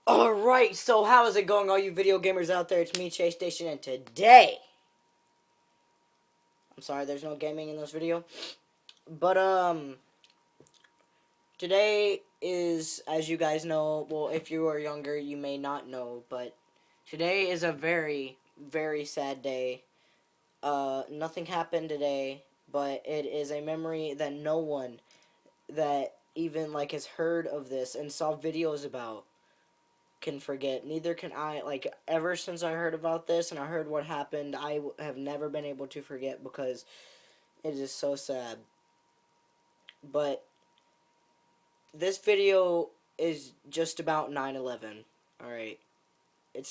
Alright, so how is it going, all you video gamers out there? It's me, Chase Station, and today... I'm sorry, there's no gaming in this video. But, today is, as you guys know, well, if you are younger, you may not know, but today is a very, very sad day. Nothing happened today, but it is a memory that no one that even, has heard of this and saw videos about can forget. Neither can I. Ever since I heard about this and I heard what happened, I have never been able to forget because it is so sad. But this video is just about 9/11. Alright. It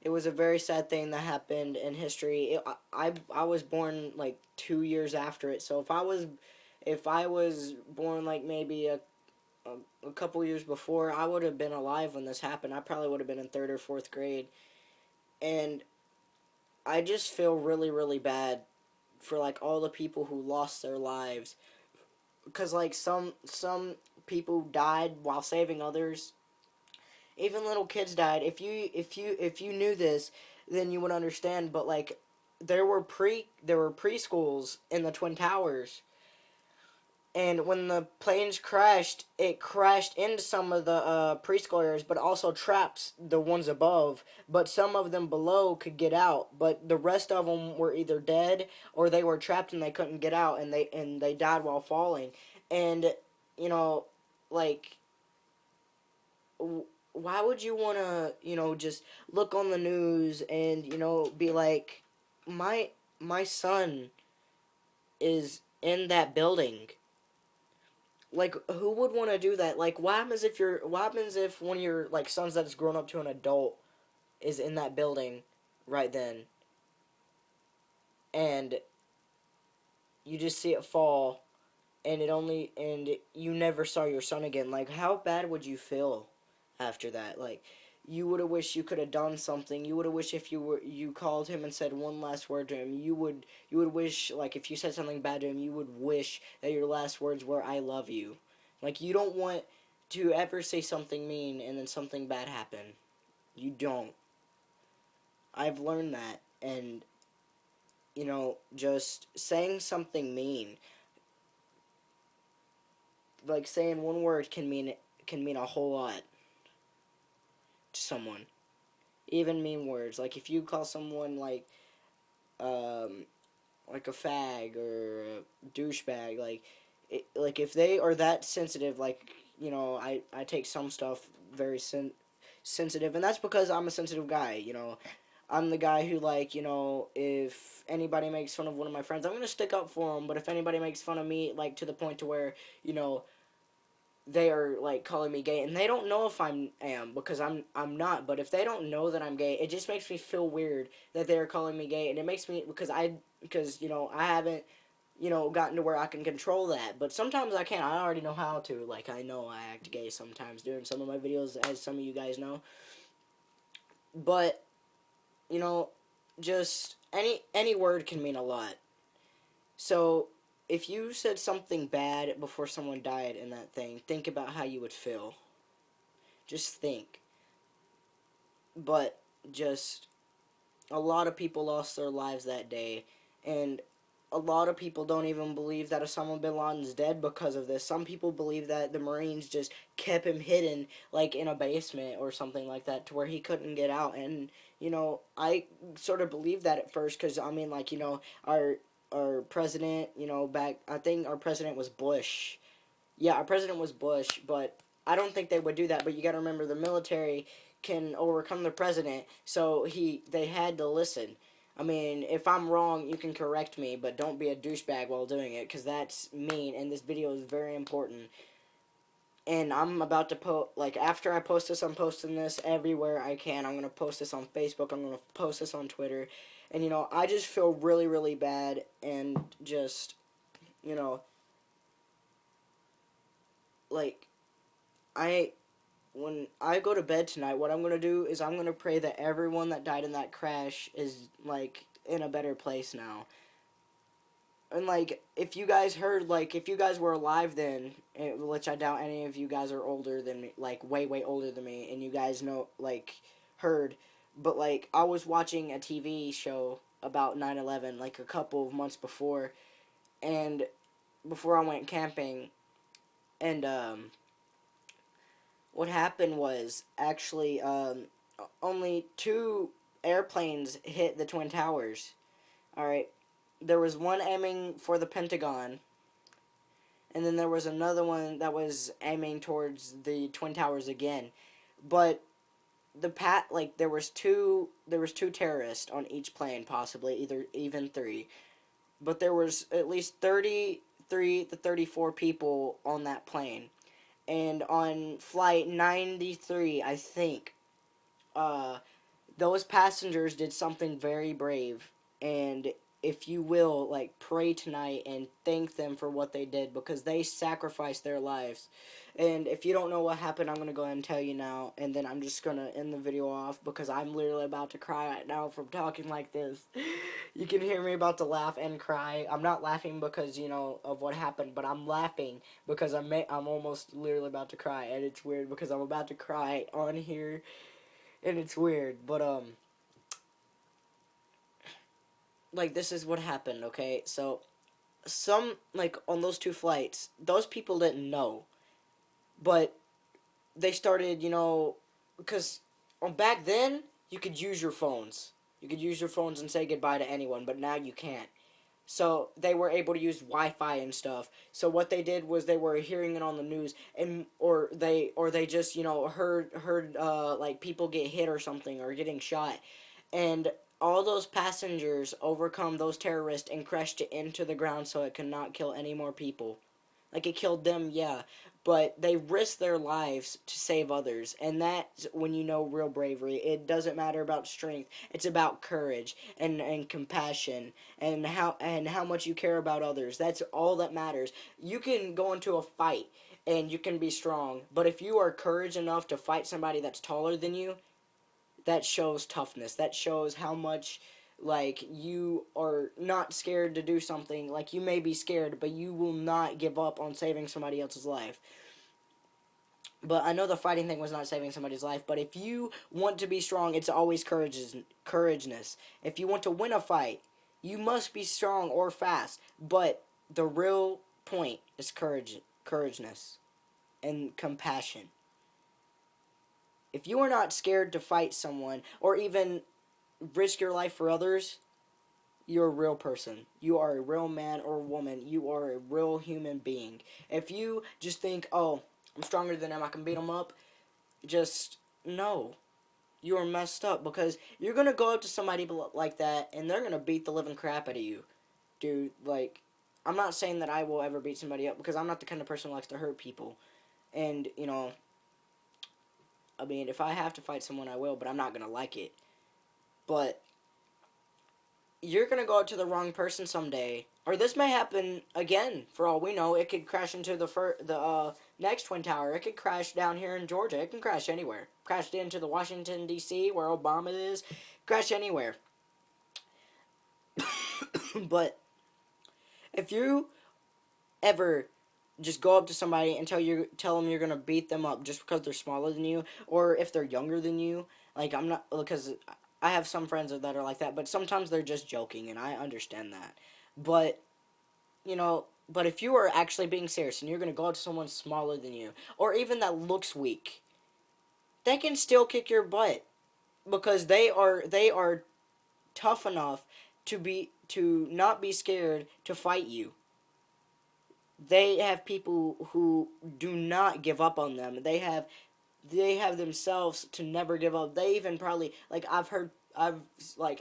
was a very sad thing that happened in history. I was born 2 years after it. So if I was born maybe a couple years before, I would have been alive when this happened. I probably would have been in third or fourth grade. And I just feel really, really bad for all the people who lost their lives, because some people died while saving others. Even little kids died. If you knew this, then you would understand. But there were preschools in the Twin Towers. And when the planes crashed, it crashed into some of the preschoolers, but also traps the ones above. But some of them below could get out, but the rest of them were either dead or they were trapped and they couldn't get out, and they died while falling. And you know, like, why would you want to just look on the news and be like, my son is in that building? Who would want to do that? What happens if one of your sons that has grown up to an adult is in that building right then, and you just see it fall, and you never saw your son again? How bad would you feel after that? You would have wished you could have done something. You would have wished if you called him and said one last word to him. You would wish, if you said something bad to him, you would wish that your last words were "I love you." You don't want to ever say something mean and then something bad happen. You don't. I've learned that, and just saying something mean, saying one word can mean a whole lot to someone. Even mean words. If you call someone um a fag or a douchebag, if they are that sensitive, I take some stuff very sensitive, and that's because I'm a sensitive guy. I'm the guy who, if anybody makes fun of one of my friends, I'm gonna stick up for them. But if anybody makes fun of me, to the point to where they are calling me gay, and they don't know if I am, because I'm not. But if they don't know that I'm gay, it just makes me feel weird that they're calling me gay, and it makes me, because I haven't gotten to where I can control that. But sometimes I can. I already know how to. I know I act gay sometimes during some of my videos, as some of you guys know. But you know, just any word can mean a lot. So if you said something bad before someone died in that thing, think about how you would feel. Just think. But just a lot of people lost their lives that day, and a lot of people don't even believe that Osama bin Laden's dead because of this. Some people believe that the Marines just kept him hidden, in a basement or something like that, to where he couldn't get out. And I sort of believed that at first, because our president, back, I think our president was Bush. Yeah, our president was Bush, but I don't think they would do that. But you got to remember, the military can overcome the president, so they had to listen. I mean, if I'm wrong, you can correct me, but don't be a douchebag while doing it, because that's mean, and this video is very important. And I'm about to after I post this, I'm posting this everywhere I can. I'm going to post this on Facebook, I'm going to post this on Twitter, and, I just feel really, really bad, and just, you know, like, when I go to bed tonight, what I'm going to do is I'm going to pray that everyone that died in that crash is, in a better place now. And like, if you guys heard, like, if you guys were alive then, which I doubt any of you guys are older than me, like way way older than me, and you guys know, like, heard, but like I was watching a TV show about 9/11 like a couple of months before, and before I went camping, and what happened was actually only two airplanes hit the Twin Towers. All right, there was one aiming for the Pentagon, and then there was another one that was aiming towards the Twin Towers again. But there was two terrorists on each plane, possibly either even three. But there was at least 33 to 34 people on that plane. And on flight 93, I think, uh, those passengers did something very brave, and if you will, like, pray tonight and thank them for what they did, because they sacrificed their lives. And if you don't know what happened, I'm going to go ahead and tell you now, and then I'm just going to end the video off, because I'm literally about to cry right now from talking like this. You can hear me about to laugh and cry. I'm not laughing because, of what happened, but I'm laughing because I'm almost literally about to cry, and it's weird because I'm about to cry on here, and it's weird, but like, this is what happened, okay? So like, on those two flights, those people didn't know, but they started, because back then you could use your phones. You could use your phones and say goodbye to anyone, but now you can't. So they were able to use Wi-Fi and stuff. So what they did was they were hearing it on the news, and or they just heard like people get hit or something or getting shot, and all those passengers overcome those terrorists and crashed it into the ground so it could not kill any more people. Like, it killed them, yeah, but they risked their lives to save others, and that's when you know real bravery. It doesn't matter about strength; it's about courage and compassion and how much you care about others. That's all that matters. You can go into a fight and you can be strong, but if you are courage enough to fight somebody that's taller than you, that shows toughness. That shows how much, like, you are not scared to do something. Like, you may be scared, but you will not give up on saving somebody else's life. But I know the fighting thing was not saving somebody's life, but if you want to be strong, it's always courageousness. If you want to win a fight, you must be strong or fast, but the real point is courageousness and compassion. If you are not scared to fight someone or even risk your life for others, you're a real person. You are a real man or woman. You are a real human being. If you just think, oh, I'm stronger than them, I can beat them up, just no. You are messed up, because you're going to go up to somebody like that and they're going to beat the living crap out of you. Dude, like, I'm not saying that I will ever beat somebody up, because I'm not the kind of person who likes to hurt people. And, I mean, if I have to fight someone, I will, but I'm not going to like it. But you're gonna go out to the wrong person someday, or this may happen again. For all we know, it could crash into the next twin tower. It could crash down here in Georgia. It can crash anywhere. Crashed into the Washington D.C. where Obama is. Crash anywhere. But if you ever just go up to somebody and tell them you're gonna beat them up just because they're smaller than you, or if they're younger than you, like, I'm not, because I have some friends that are like that, but sometimes they're just joking, and I understand that. But but if you are actually being serious and you're gonna go up to someone smaller than you, or even that looks weak, they can still kick your butt, because they are tough enough to not be scared to fight you. They have people who do not give up on them. They have themselves to never give up. They even probably, like,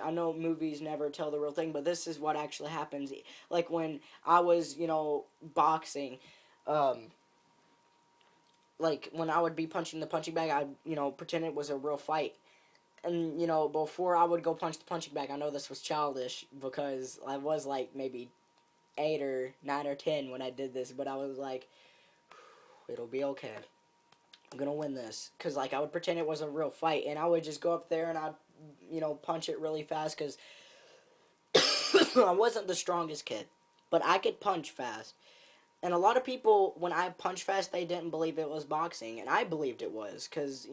I know movies never tell the real thing, but this is what actually happens. Like, when I was, boxing, um, like, when I would be punching the punching bag, I'd, pretend it was a real fight. And, before I would go punch the punching bag, I know this was childish, because I was, like, maybe 8 or 9 or 10 when I did this, but I was like, it'll be okay. I'm gonna win this, because, like, I would pretend it was a real fight, and I would just go up there and I'd, punch it really fast, because I wasn't the strongest kid, but I could punch fast. And a lot of people, when I punch fast, they didn't believe it was boxing, and I believed it was, because,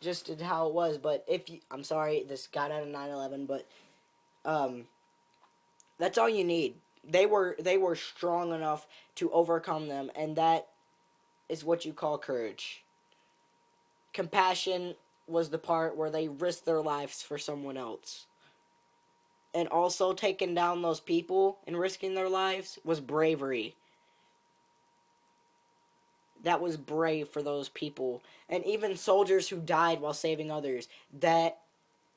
just how it was. But I'm sorry, this got out of 9/11, but um, that's all you need. They were strong enough to overcome them, and that is what you call courage. Compassion was the part where they risked their lives for someone else. And also taking down those people and risking their lives was bravery. That was brave for those people. And even soldiers who died while saving others, that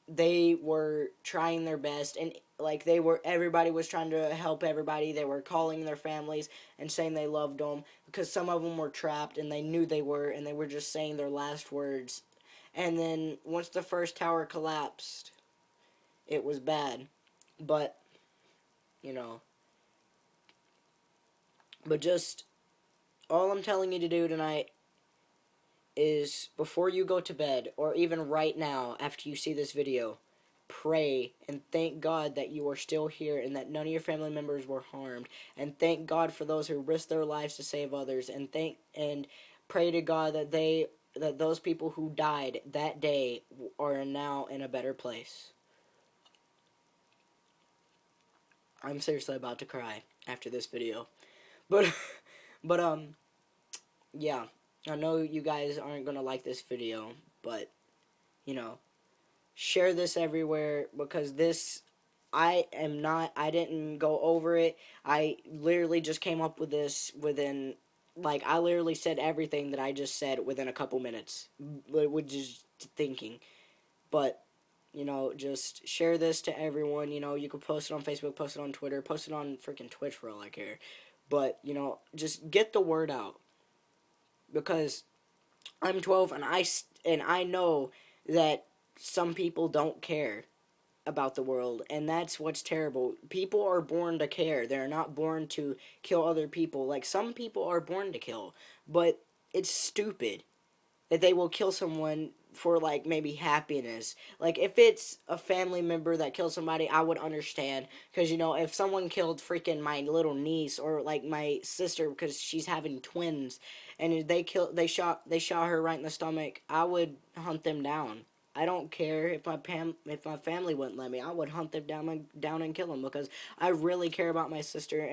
they were trying their best, and like everybody was trying to help everybody. They were calling their families and saying they loved them, because some of them were trapped and they knew they were, and they were just saying their last words. And then once the first tower collapsed, it was bad. But you know but just all I'm telling you to do tonight is, before you go to bed, or even right now after you see this video, pray and thank God that you are still here and that none of your family members were harmed, and thank God for those who risked their lives to save others, and pray to God that those people who died that day are now in a better place. I'm seriously about to cry after this video. But but yeah, I know you guys aren't going to like this video, but you know, share this everywhere, because I didn't go over it. I literally just came up with this within, like, I literally said everything that I just said within a couple minutes, with just thinking. But, just share this to everyone. You can post it on Facebook, post it on Twitter, post it on freaking Twitch for all I care. But, just get the word out, because I'm 12, and I know that some people don't care about the world, and that's what's terrible. People are born to care. They're not born to kill other people. Like, some people are born to kill, but it's stupid that they will kill someone for, like, maybe happiness. Like, if it's a family member that kills somebody, I would understand, because if someone killed freaking my little niece, or like my sister because she's having twins, and they shot her right in the stomach, I would hunt them down. I don't care if my family wouldn't let me. I would hunt them down and kill them, because I really care about my sister,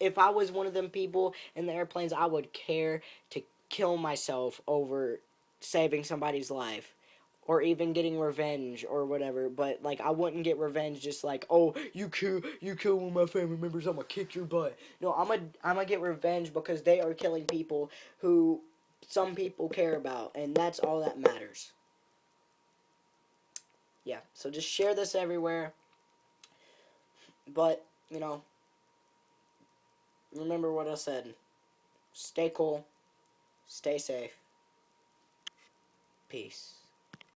if I was one of them people in the airplanes, I would care to kill myself over saving somebody's life, or even getting revenge or whatever. But, like, I wouldn't get revenge just like, oh, you kill one of my family members, I'm gonna kick your butt. No, I'm gonna get revenge because they are killing people who some people care about, and that's all that matters. Yeah, so just share this everywhere. But, remember what I said. Stay cool, stay safe, peace.